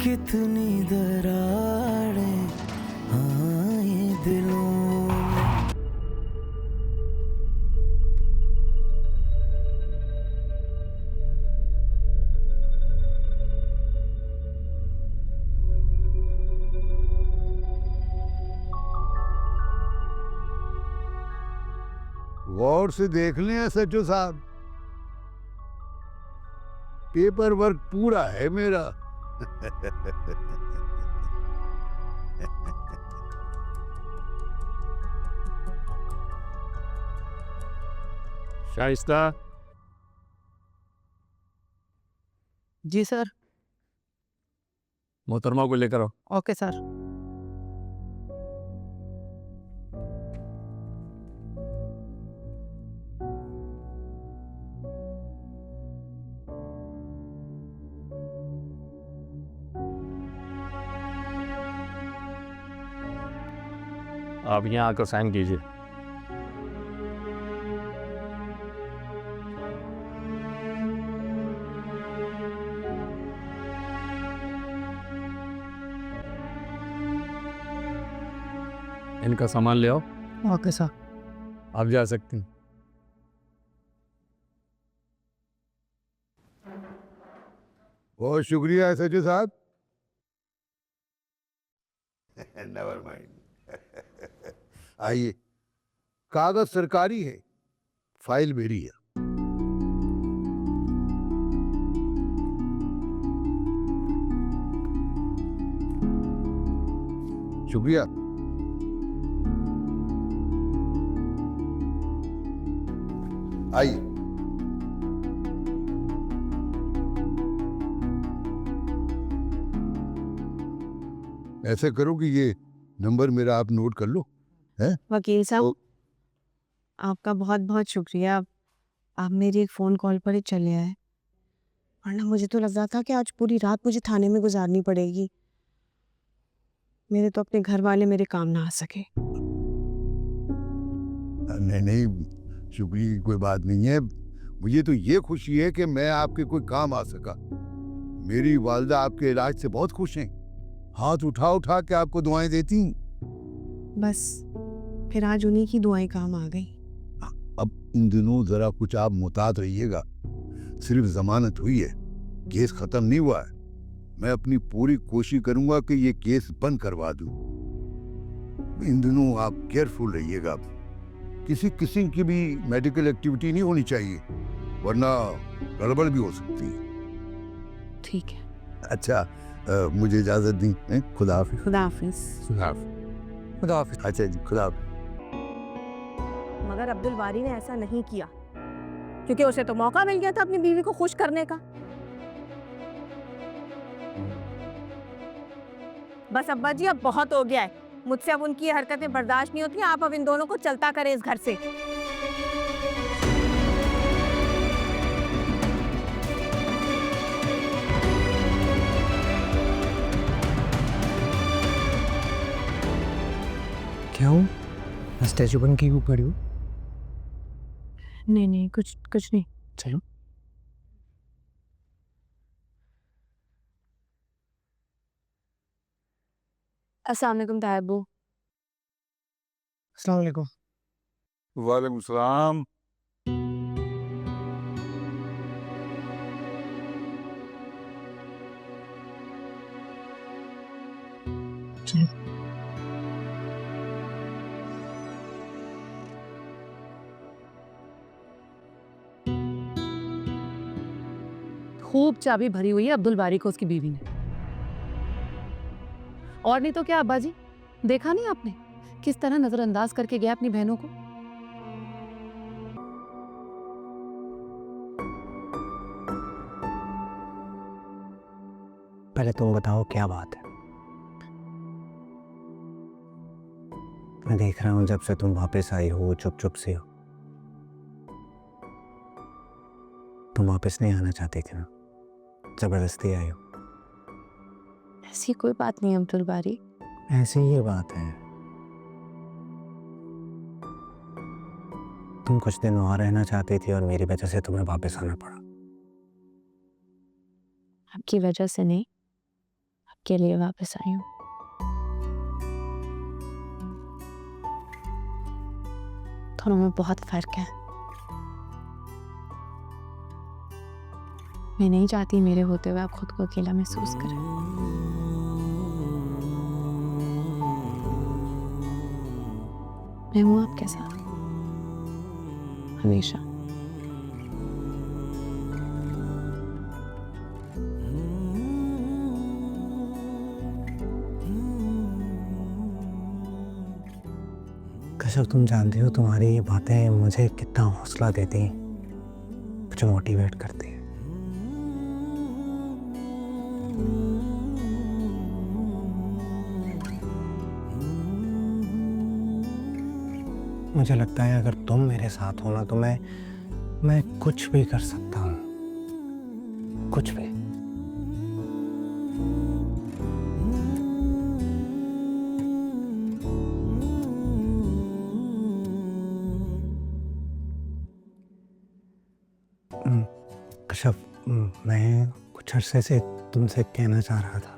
कितनी दरारें आए दिलों में। गौर से देख लें एसएचओ साहब, पेपर वर्क पूरा है मेरा। शाइस्ता। जी सर। मोहतरमा को लेकर आओ। Okay sir. आप यहाँ आकर साइन कीजिए। इनका सामान ले आओ। Okay sir. आप जा सकती हैं। बहुत शुक्रिया एसएचओ साहब। Never mind. आइए, कागज सरकारी है, फाइल मेरी है। शुक्रिया। आइए। ऐसे करो कि ये नंबर मेरा आप नोट कर लो। है वकील साहब, आपका बहुत बहुत शुक्रिया। आप मेरी एक फ़ोन कॉल पर ही चले आए, वरना मुझे तो लग रहा था कि आज पूरी रात मुझे थाने में गुजारनी पड़ेगी। मेरे तो अपने घर वाले मेरे काम ना आ सके। नहीं नहीं, शुक्रिया की कोई बात नहीं है। मुझे तो ये खुशी है कि मैं आपके कोई काम आ सका। मेरी वालिदा आपके इलाज से बहुत खुश हैं, हाथ उठा उठा के आपको दुआएं देती। बस फिर आज उन्हीं की दुआएं काम आ गई। अब इन दिनों जरा कुछ आप मुहतात रहिएगा। सिर्फ जमानत हुई है, केस खत्म नहीं हुआ है। मैं अपनी पूरी कोशिश करूंगा कि ये केस बंद करवा दूं। इन दिनों आप केयरफुल रहिएगा। किसी किस्म की भी मेडिकल एक्टिविटी नहीं होनी चाहिए, वरना गड़बड़ भी हो सकती है। ठीक है। अच्छा, मुझे इजाजत दी। खुदा हाफिज। खुदा हाफिज। खुदा हाफिज। अच्छा जी, खुदा हाफिज। मगर अब्दुल बारी ने ऐसा नहीं किया, क्योंकि उसे तो मौका मिल गया था अपनी बीवी को खुश करने का। बस अब्बा जी, अब बहुत हो गया है। मुझसे अब उनकी हरकतें बर्दाश्त नहीं होती। आप अब इन दोनों को चलता करें इस घर से। क्या हो? स्टैचू बन के ऊपर हो? नहीं नहीं, कुछ कुछ नहीं। चलो। अस्सलाम वालेकुम तायबू। अस्सलाम वालेकुम। वालेकुम सलाम। खूब चाबी भरी हुई है अब्दुल बारी को उसकी बीवी ने। और नहीं तो क्या अब्बा जी, देखा नहीं आपने किस तरह नजरअंदाज करके गया अपनी बहनों को। पहले तुम बताओ क्या बात है। मैं देख रहा हूँ जब से तुम वापस आई हो चुप चुप से हो। तुम वापस नहीं आना चाहती थी ना, जबरदस्ती आई हो। ऐसी कोई बात नहीं अब्दुल बारी। ऐसी ही बात है। तुम कुछ दिन और रहना चाहती थी और मेरी वजह से तुम्हें वापस आना पड़ा। आपकी वजह से नहीं, के लिए वापस आई हूँ। दोनों में बहुत फर्क है। मैं नहीं चाहती मेरे होते हुए आप खुद को अकेला महसूस करें। मैं हूँ आपके साथ हमेशा। कश्यप, तुम जानती हो तुम्हारी ये बातें मुझे कितना हौसला देती हैं, मुझे मोटिवेट करती हैं। मुझे लगता है अगर तुम मेरे साथ हो ना तो मैं कुछ भी कर सकता हूँ, कुछ भी। कश्यप, मैं कुछ अरसे से तुमसे कहना चाह रहा था।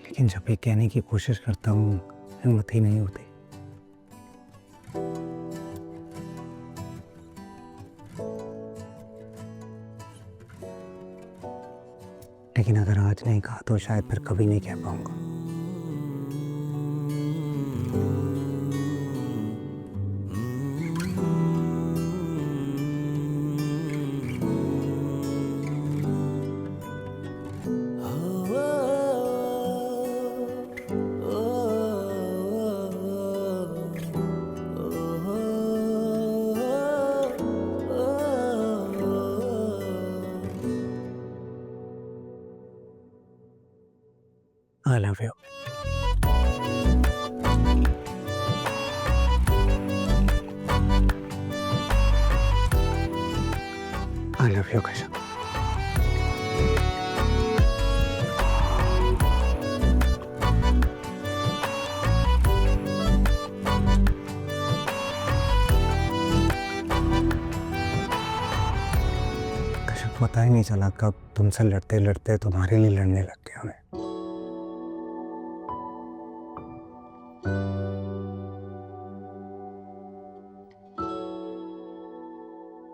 लेकिन जब भी कहने की कोशिश करता हूँ हिम्मत ही नहीं होती। लेकिन अगर आज नहीं कहा तो शायद फिर कभी नहीं कह पाऊंगा। I love you. I love you, Kashaf. Kashyap, पता ही नहीं चला कब तुमसे लड़ते लड़ते तुम्हारे लिए लड़ने लग गया मैं।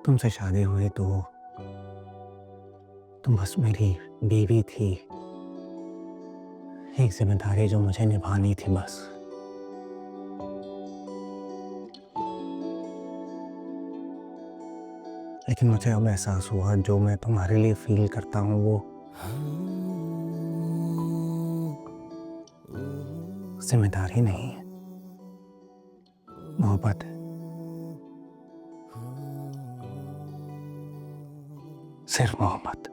तुमसे शादी हुई तो तुम बस मेरी बीवी थी, एक जिम्मेदारी जो मुझे निभानी थी बस। लेकिन मुझे अब एहसास हुआ जो मैं तुम्हारे लिए फील करता हूँ वो जिम्मेदारी नहीं है, मोहब्बत है। सिर्फ मोहब्बत।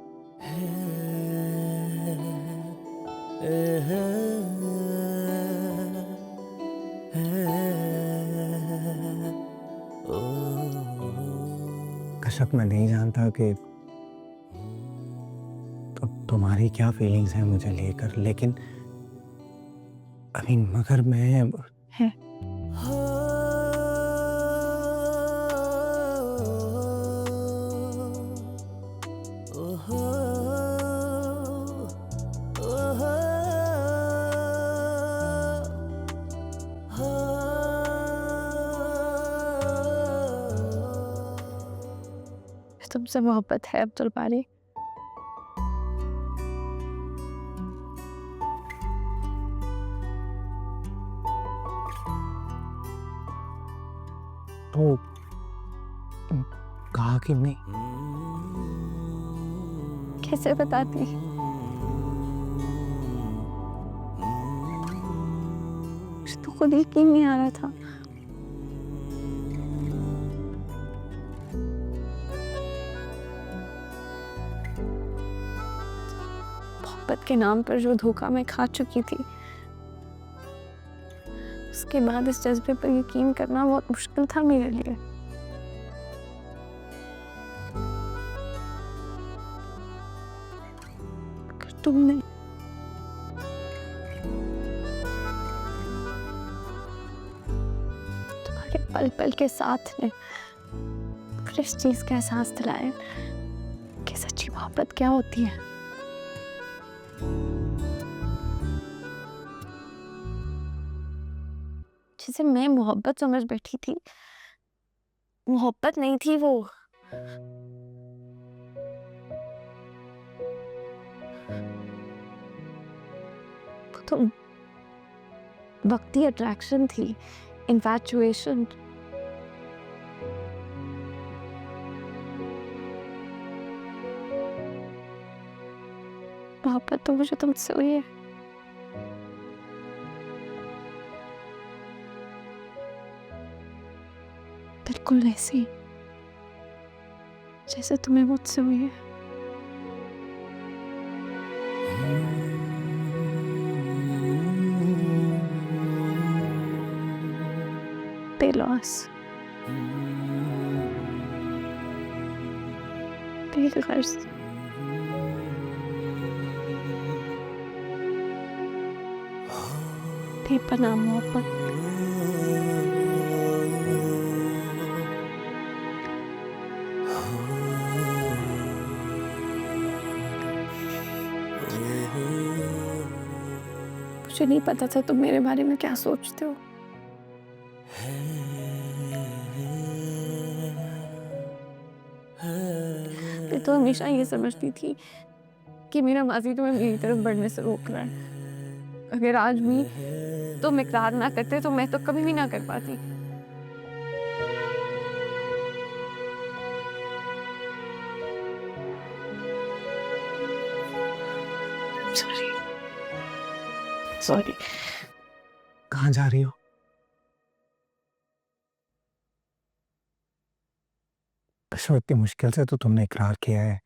कश्यप, मैं नहीं जानता कि तुम्हारी क्या फीलिंग्स हैं मुझे लेकर, लेकिन मगर मैं है। तुमसे मोहब्बत है अब्दुल बारी। तो कहा कि नहीं? कैसे बताती? मुझे तो खुद यकीन नहीं आ रहा था। मोहब्बत के नाम पर जो धोखा मैं खा चुकी थी, उसके बाद इस जज्बे पर यकीन करना बहुत मुश्किल था मेरे लिए। तुमने के पल पल के साथ ने फिर इस चीज का एहसास दिलाया कि सच्ची मोहब्बत क्या होती है। जिसे मैं मोहब्बत समझ बैठी थी, मोहब्बत नहीं थी वो। वो तो वक्ती अट्रैक्शन थी, इन्फैचुएशन। मोहब्बत तो मुझे तुमसे हुई है। बिल्कुल ऐसी जैसे तुम्हें मुझसे हुई है। बेलौस, बेगर्ज, बेपनाह मोहब्बत। मुझे नहीं पता था तुम मेरे बारे में क्या सोचते हो। मैं तो हमेशा ये समझती थी कि मेरा माजी तुम्हें मेरी तरफ बढ़ने से रोक रहा है। अगर आज भी तुम इकरार ना करते तो मैं तो कभी भी ना कर पाती। सॉरी। कहाँ जा रही हो? बशो, इतनी मुश्किल से तो तुमने इकरार किया है,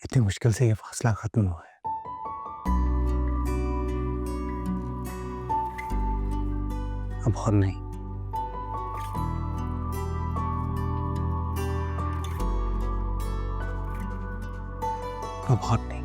इतनी मुश्किल से ये फासला खत्म हुआ है। अब और नहीं। अब और नहीं।